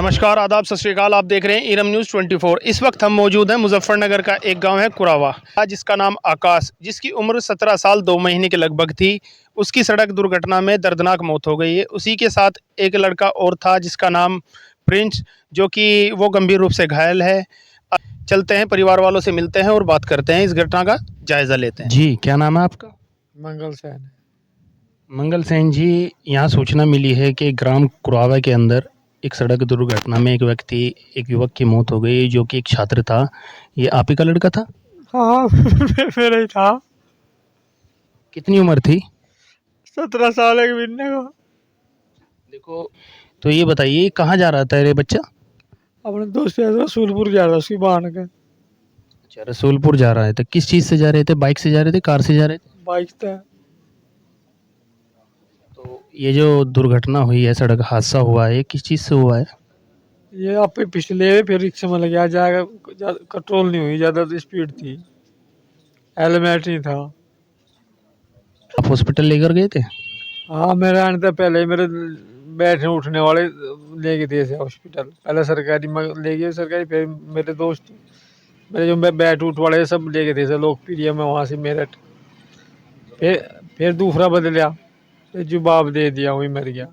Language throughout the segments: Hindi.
नमस्कार, आदाब, सत श्री अकाल। आप देख रहे हैं ईरम न्यूज़ 24। इस वक्त हम मौजूद हैं मुजफ्फरनगर का एक गांव है कुरावा, जिसका नाम आकाश, जिसकी उम्र 17 साल 2 महीने के लगभग थी। उसकी सड़क दुर्घटना में दर्दनाक मौत हो गई है। उसी के साथ एक लड़का और था जिसका नाम प्रिंस, जो कि वो गंभीर रूप से घायल है। चलते हैं, परिवार वालों से मिलते हैं और बात करते हैं, इस घटना का जायज़ा लेते हैं। जी, क्या नाम है आपका? मंगल सेन। मंगल सेन जी, यहाँ सूचना मिली है कि ग्राम कुरावा के अंदर एक सड़क दुर्घटना में एक युवक की मौत हो गई, जो कि एक छात्र था। ये आप ही का लड़का था? हाँ मेरा ही था। कितनी उम्र थी? 17 साल एक महीने को। देखो, तो ये बताइए, कहाँ जा रहा था ये बच्चा? अपने दोस्त के साथ रसूलपुर जा रहा, उसकी बहन के। अच्छा, रसूलपुर जा रहा है। तो किस चीज़ से जा रहे थे? बाइक से जा रहे थे, कार से जा रहे थे? बाइक था। तो ये जो दुर्घटना हुई है, सड़क हादसा हुआ है, ये किस चीज़ से हुआ है? ये आप पे पिछले फिर रिक्शा में लग गया, जाएगा कंट्रोल नहीं हुई, ज़्यादा स्पीड थी, हेलमेट नहीं था। आप हॉस्पिटल लेकर गए थे? हाँ, मेरे आने से पहले ही मेरे बैठने उठने वाले ले गए थे ऐसे हॉस्पिटल। पहले सरकारी में ले गए, सरकारी, फिर मेरे दोस्त, मेरे जो बैठ उठ वाले सब ले गए थे ऐसे लोकप्रिय में, वहाँ से मेरठ। फिर दूसरा बदला, फिर जवाब दे दिया, वही मर गया।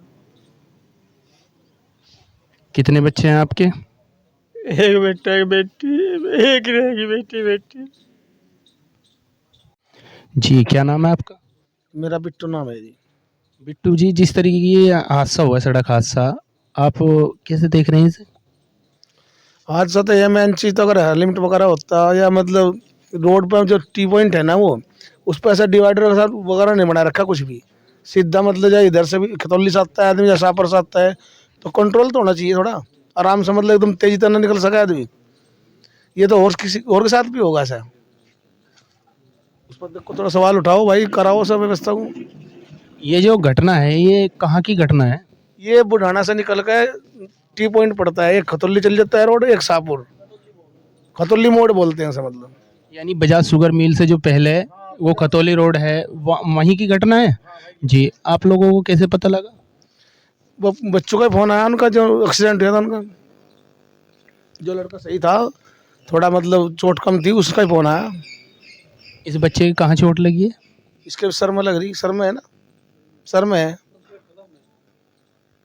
कितने बच्चे हैं आपके? एक बेटा एक बेटी, एक रहेगी बेटी बेटी। जी, क्या नाम है आपका? मेरा बिट्टू नाम है जी। बिट्टू जी, जिस तरीके की ये हादसा हुआ, सड़क हादसा, आप कैसे देख रहे हैं इसे? हादसा तो यह मेन चीज़, तो अगर हेलमेट वगैरह होता, या मतलब रोड पर जो टी पॉइंट है ना, वो उस पर ऐसा डिवाइडर के साथ वगैरह नहीं बना रखा कुछ भी। सीधा मतलब जो इधर से भी खतौली से आता है आदमी, या शाहपुर से आता है, तो कंट्रोल तो होना चाहिए थोड़ा, आराम से, मतलब एकदम तेजी तरह निकल सके आदमी। ये तो और किसी और के साथ भी होगा ऐसा। उस पर देखो, थोड़ा सवाल उठाओ भाई, कराओ सब व्यवस्था को। ये जो घटना है, ये कहाँ की घटना है? ये बुढ़ाना से निकल के टी पॉइंट पड़ता है, एक खतौली चल जाता है रोड, एक शाहपुर, खतौली मोड़ बोलते हैं उसे मतलब। यानी बजाज शुगर मिल से जो पहले वो खतौली रोड है, वहीं की घटना है? जी, आप लोगों को कैसे पता लगा? वो बच्चों का फोन आया, उनका जो एक्सीडेंट हुआ था उनका, जो लड़का सही था, थोड़ा मतलब चोट कम थी, उसका ही फोन आया। इस बच्चे की कहाँ चोट लगी है? इसके सर में लग रही, सर में है ना, सर में है।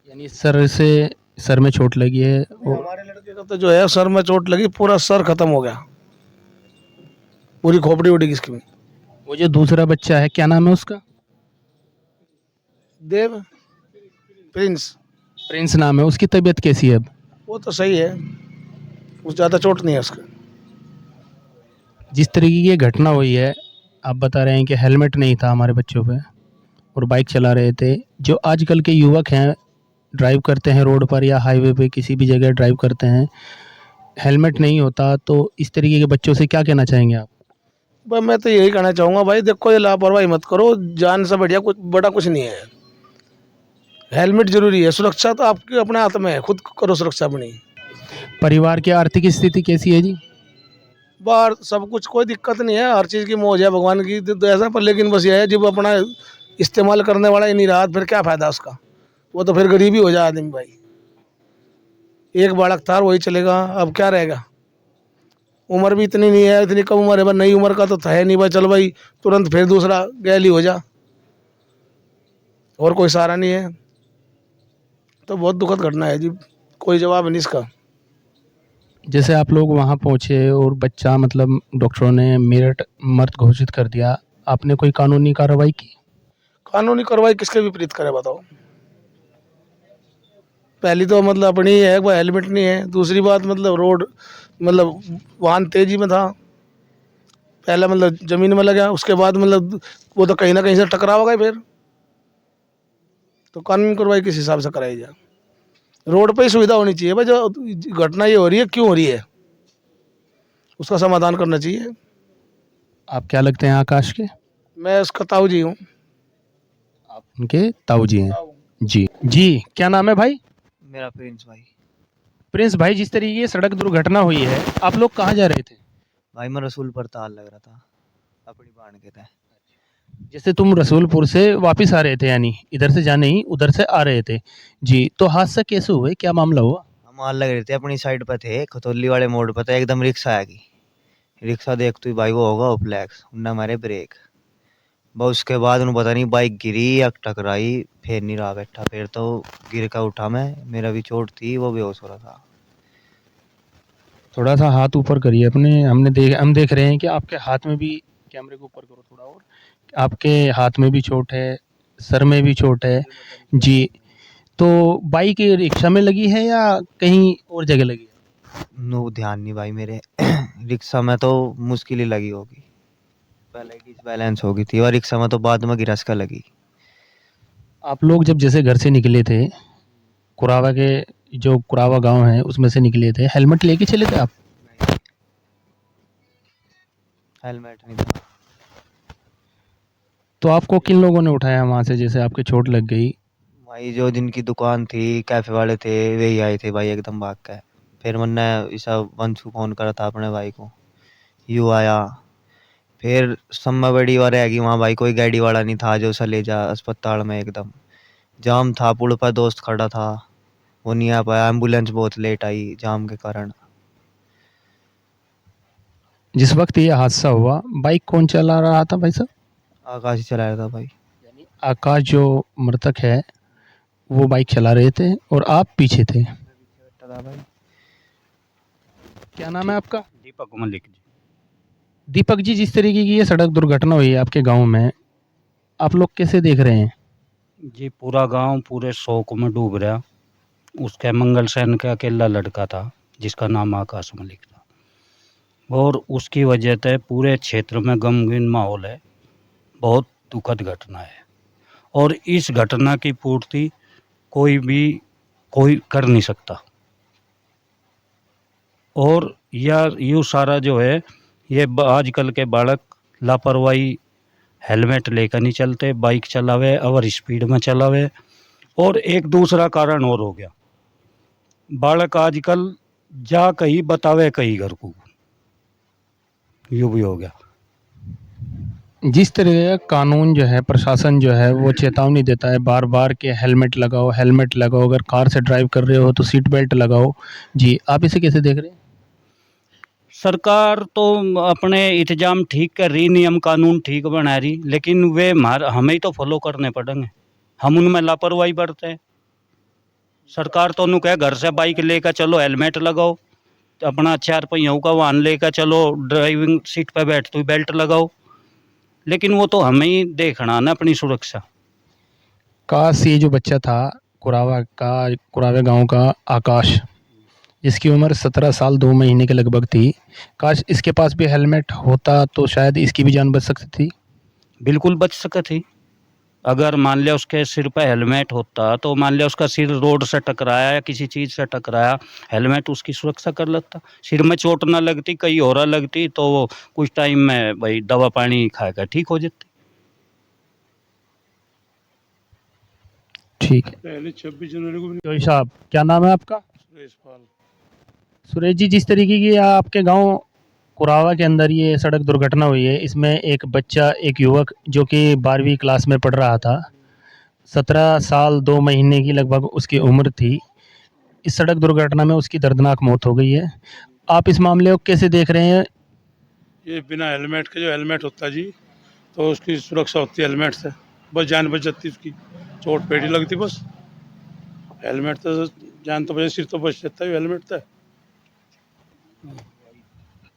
यानी सर में चोट लगी है। हमारे लड़के का तो जो है सर में चोट लगी, पूरा सर खत्म हो गया, पूरी खोपड़ी उड़ी इसकी। वो जो दूसरा बच्चा है, क्या नाम है उसका? देव, प्रिंस। प्रिंस नाम है। उसकी तबीयत कैसी है अब? वो तो सही है, कुछ ज़्यादा चोट नहीं है उसका। जिस तरीके की ये घटना हुई है, आप बता रहे हैं कि हेलमेट नहीं था हमारे बच्चों पे और बाइक चला रहे थे। जो आजकल के युवक हैं, ड्राइव करते हैं रोड पर या हाईवे पे, किसी भी जगह ड्राइव करते हैं, हेलमेट नहीं होता, तो इस तरीके के बच्चों से क्या कहना चाहेंगे आप? भाई मैं तो यही कहना चाहूँगा भाई, देखो ये लापरवाही मत करो, जान से बढ़िया कुछ बड़ा कुछ नहीं है। हेलमेट जरूरी है, सुरक्षा तो आपके अपने हाथ में है, खुद करो सुरक्षा अपनी। परिवार की आर्थिक स्थिति कैसी है जी? बाहर सब कुछ कोई दिक्कत नहीं है, हर चीज़ की मौज है, भगवान की तो ऐसा पर, लेकिन बस ये है जब अपना इस्तेमाल करने वाला ही नहीं रहा, फिर क्या फ़ायदा उसका। वो तो फिर गरीबी हो जाए आदमी भाई। एक बालक था, वही चलेगा, अब क्या रहेगा। उम्र भी इतनी नहीं है, इतनी कम उम्र है, पर नई उम्र का तो था है नहीं भाई, चल भाई तुरंत फिर दूसरा गैली हो जा, और कोई सहारा नहीं है। तो बहुत दुखद घटना है जी, कोई जवाब नहीं इसका। जैसे आप लोग वहाँ पहुँचे और बच्चा, मतलब डॉक्टरों ने मेरठ मृत घोषित कर दिया, आपने कोई कानूनी कार्रवाई की? कानूनी कार्रवाई किसके विपरीत करे बताओ। पहली तो मतलब अपनी ही है, वो हेलमेट नहीं है। दूसरी बात मतलब रोड, मतलब वाहन तेजी में था, पहले मतलब जमीन में लगा, उसके बाद मतलब वो तो कहीं ना कहीं से टकराव गए फिर। तो कानूनी कार्रवाई किस हिसाब से कराई जाए। रोड पे ही सुविधा होनी चाहिए भाई, जो घटना ये हो रही है क्यों हो रही है, उसका समाधान करना चाहिए। आप क्या लगते हैं आकाश के? मैं उसका ताऊ जी हूँ। आप उनके ताऊ जी हैं? जी जी, क्या नाम है भाई? मेरा प्रिंस भाई। प्रिंस भाई, जिस तरीके की सड़क दुर्घटना हुई है, आप लोग कहाँ जा रहे थे? भाई मैं रसूलपुर ताल लग रहा था अपनी बाण के तय। जैसे तुम रसूलपुर से वापस आ रहे थे, यानी इधर से जाने ही उधर से आ रहे थे। जी, तो हादसा कैसे हुआ, क्या मामला हुआ? माल लग रहे थे अपनी साइड पर थे खतौली वाले मोड़ पर था एकदम रिक्शा आ गई। रिक्शा देख तो भाई वो होगा ओपलैक्स उनने हमारे ब्रेक। बस उसके बाद उन्हें पता नहीं बाइक गिरी या टकराई फिर नहीं रहा बैठा फिर तो गिर का उठा मैं मेरा भी चोट थी वो बेहोश हो रहा था। थोड़ा सा हाथ ऊपर करिए अपने, हम देख रहे हैं कि आपके हाथ में भी, कैमरे को ऊपर करो थोड़ा और, आपके हाथ में भी चोट है, सर में भी चोट है जी। तो बाइक रिक्शा में लगी है या कहीं और जगह लगी है? नो ध्यान नहीं भाई मेरे रिक्शा में तो मुश्किल ही लगी होगी पहले डिसबैलेंस हो गई थी और रिक्शा में तो बाद में गिरस का लगी। आप लोग जब जैसे घर से निकले थे, कुरावा के, जो कुरावा गांव है उसमें से निकले थे, हेलमेट लेके चले थे आप? हेलमेट नहीं था। तो आपको किन लोगों ने उठाया वहां से, जैसे आपके चोट लग गई? भाई जो जिनकी दुकान थी कैफे वाले थे वही आए थे भाई एकदम भाग के। फिर मैंने ऐसा वंश को फोन करा था अपने भाई को यू आया। फिर सम्मा बड़ी वाले आएगी वहाँ भाई कोई गाड़ी वाला नहीं था जो उसे ले जा अस्पताल में एकदम जाम था पुल पर दोस्त खड़ा था वो नहीं आ पाया एम्बुलेंस बहुत लेट आई जाम के कारण। जिस वक्त ये हादसा हुआ बाइक कौन चला रहा था भाई साहब? आकाश ही चलाया था भाई। यानी आकाश जो मृतक है वो बाइक चला रहे थे और आप पीछे थे। था भाई। क्या नाम है आपका? दीपक मलिक जी। दीपक जी, जिस तरीके की ये सड़क दुर्घटना हुई है आपके गांव में, आप लोग कैसे देख रहे हैं? जी पूरा गांव पूरे शोक में डूब रहा। उसके मंगल सेन का अकेला लड़का था जिसका नाम आकाश मलिक था और उसकी वजह से पूरे क्षेत्र में गमगीन माहौल है। बहुत दुखद घटना है और इस घटना की पूर्ति कोई कर नहीं सकता। और यह यूँ सारा जो है ये आजकल के बालक लापरवाही हेलमेट लेकर नहीं चलते, बाइक चलावे ओवर स्पीड में चलावे। और एक दूसरा कारण और हो गया, बालक आजकल जा कहीं बतावे कहीं घर को, यूँ भी हो गया। जिस तरह का कानून जो है, प्रशासन जो है वो चेतावनी देता है बार बार कि हेलमेट लगाओ, हेलमेट लगाओ, अगर कार से ड्राइव कर रहे हो तो सीट बेल्ट लगाओ जी, आप इसे कैसे देख रहे हैं? सरकार तो अपने इंतजाम ठीक कर रही, नियम कानून ठीक बना रही, लेकिन वे हमें ही तो फॉलो करने पड़ेंगे। हम उनमें लापरवाही बरते हैं। सरकार तो उन्होंने कहे घर से बाइक लेकर चलो हेलमेट लगाओ, अपना 4 पहियों का वाहन लेकर चलो ड्राइविंग सीट पर बैठ तो बेल्ट लगाओ, लेकिन वो तो हमें ही देखना ना अपनी सुरक्षा। काश ये जो बच्चा था कुरावे गांव का आकाश, जिसकी उम्र 17 साल 2 महीने के लगभग थी, काश इसके पास भी हेलमेट होता तो शायद इसकी भी जान बच सकती थी। बिल्कुल बच सके थी। अगर मान लिया उसके सिर पर हेलमेट होता तो मान लिया उसका सिर रोड से टकराया या किसी चीज़ से टकराया, हेलमेट उसकी सुरक्षा कर लेता, सिर में चोट ना लगती, कहीं और लगती तो वो कुछ टाइम में भाई दवा पानी खाकर ठीक हो जाती। ठीक है। पहले 26 जनवरी को भी जोई साहब, क्या नाम है आपका? सुरेश पाल। सुरेश जी, जिस तरीके की आपके गांव कुरावा के अंदर ये सड़क दुर्घटना हुई है, इसमें एक बच्चा, एक युवक जो कि 12वीं क्लास में पढ़ रहा था, 17 साल 2 महीने की लगभग उसकी उम्र थी। इस सड़क दुर्घटना में उसकी दर्दनाक मौत हो गई है। आप इस मामले को कैसे देख रहे हैं? ये बिना हेलमेट के जो हेलमेट होता है जी तो उसकी सुरक्षा होती है हेलमेट से, बस जान बच जाती उसकी, चोट पेट ही लगती बस। हेलमेट तो जान तो बचे, सिर तो बच जाता है हेलमेट से।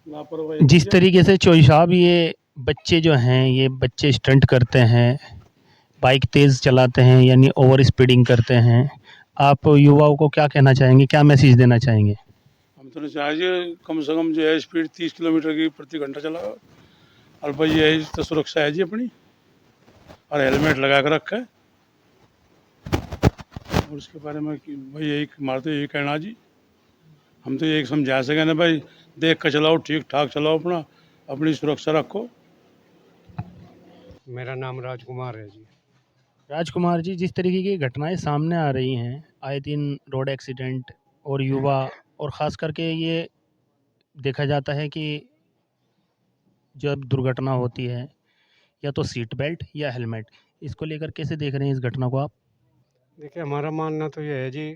लापरवाही जिस तरीके से चोई साहब, ये बच्चे जो हैं, ये बच्चे स्टंट करते हैं, बाइक तेज़ चलाते हैं, यानी ओवर स्पीडिंग करते हैं, आप युवाओं को क्या कहना चाहेंगे, क्या मैसेज देना चाहेंगे? हम तो चाहिए कम से कम जो है स्पीड 30 किलोमीटर की प्रति घंटा चलाओ, और भाई यही तो सुरक्षा है जी अपनी, और हेलमेट लगा कर रखा है। और उसके बारे में भाई यही हमारा तो यही कहना जी, हम तो यही समझा सकें ना भाई, देख कर चलाओ, ठीक ठाक चलाओ, अपनी सुरक्षा रखो। मेरा नाम राजकुमार है जी। राजकुमार जी, जिस तरीके की घटनाएं सामने आ रही हैं, आए दिन रोड एक्सीडेंट और युवा, और ख़ास करके ये देखा जाता है कि जब दुर्घटना होती है या तो सीट बेल्ट या हेलमेट, इसको लेकर कैसे देख रहे हैं इस घटना को आप? देखिए हमारा मानना तो ये है जी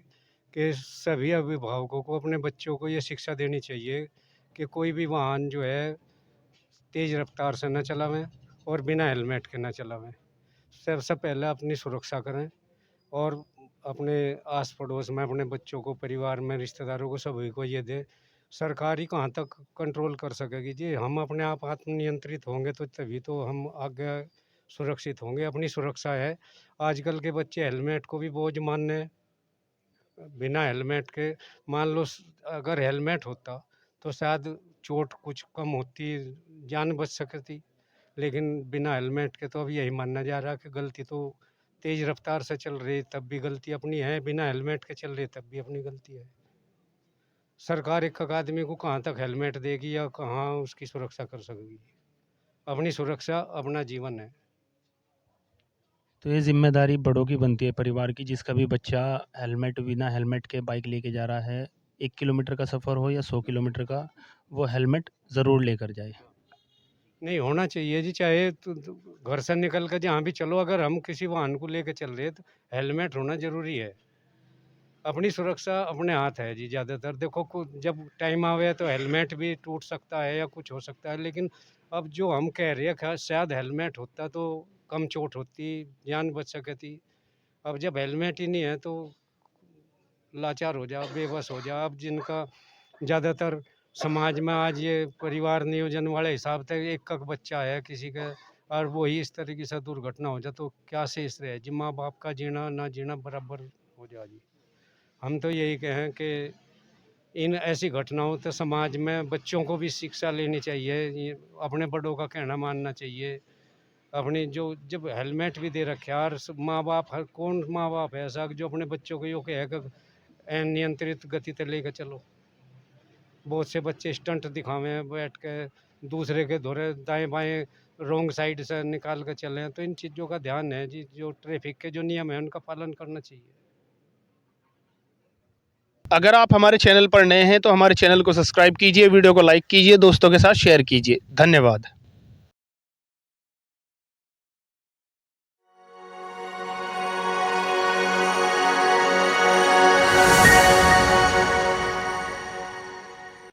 कि सभी अभिभावकों को अपने बच्चों को ये शिक्षा देनी चाहिए कि कोई भी वाहन जो है तेज़ रफ्तार से न चलावें और बिना हेलमेट के न चलावें। सबसे पहले अपनी सुरक्षा करें और अपने आस पड़ोस में अपने बच्चों को, परिवार में, रिश्तेदारों को, सभी को ये दें। सरकार ही कहाँ तक कंट्रोल कर सकेगी जी। हम अपने आप आत्मनियंत्रित होंगे तो तभी तो हम आगे सुरक्षित होंगे। अपनी सुरक्षा है। आजकल के बच्चे हेलमेट को भी बोझ मानने, बिना हेलमेट के, मान लो अगर हेलमेट होता तो शायद चोट कुछ कम होती, जान बच सकती, लेकिन बिना हेलमेट के तो अब यही मानना जा रहा है कि गलती तो तेज़ रफ्तार से चल रही तब भी गलती अपनी है, बिना हेलमेट के चल रही तब भी अपनी गलती है। सरकार एक आदमी को कहाँ तक हेलमेट देगी या कहाँ उसकी सुरक्षा कर सकेगी। अपनी सुरक्षा अपना जीवन है। तो ये जिम्मेदारी बड़ों की बनती है परिवार की, जिसका भी बच्चा बिना हेलमेट के बाइक लेके जा रहा है, 1 किलोमीटर का सफ़र हो या 100 किलोमीटर का, वो हेलमेट ज़रूर लेकर जाए। नहीं होना चाहिए जी। चाहे तो घर से निकल कर जहाँ भी चलो, अगर हम किसी वाहन को लेकर चल रहे हैं तो हेलमेट होना ज़रूरी है। अपनी सुरक्षा अपने हाथ है जी। ज़्यादातर देखो जब टाइम आवे तो हेलमेट भी टूट सकता है या कुछ हो सकता है, लेकिन अब जो हम कह रहे हैं शायद हेलमेट होता तो कम चोट होती, जान बच सकती। अब जब हेलमेट ही नहीं है तो लाचार हो जाओ, बेबस हो जाओ। अब जिनका ज़्यादातर समाज में आज ये परिवार नियोजन वाले हिसाब से एक का बच्चा है किसी का, और वही इस तरीके से दुर्घटना हो जाए तो क्या शेष रहे जी। माँ बाप का जीना ना जीना बराबर हो जाए जी। हम तो यही कहें कि इन ऐसी घटनाओं से समाज में बच्चों को भी शिक्षा लेनी चाहिए, ये अपने बड़ों का कहना मानना चाहिए। अपनी जो जब हेलमेट भी दे रखे हैं, और माँ बाप, हर कौन माँ बाप है ऐसा कि जो अपने बच्चों को यो कहे कि अनियंत्रित गति से लेकर चलो। बहुत से बच्चे स्टंट दिखावे हैं बैठ के, दूसरे के धोरे दाएं बाएं रॉन्ग साइड से निकाल कर चले हैं। तो इन चीज़ों का ध्यान है जी, जो ट्रैफिक के जो नियम है उनका पालन करना चाहिए। अगर आप हमारे चैनल पर नए हैं तो हमारे चैनल को सब्सक्राइब कीजिए, वीडियो को लाइक कीजिए, दोस्तों के साथ शेयर कीजिए। धन्यवाद।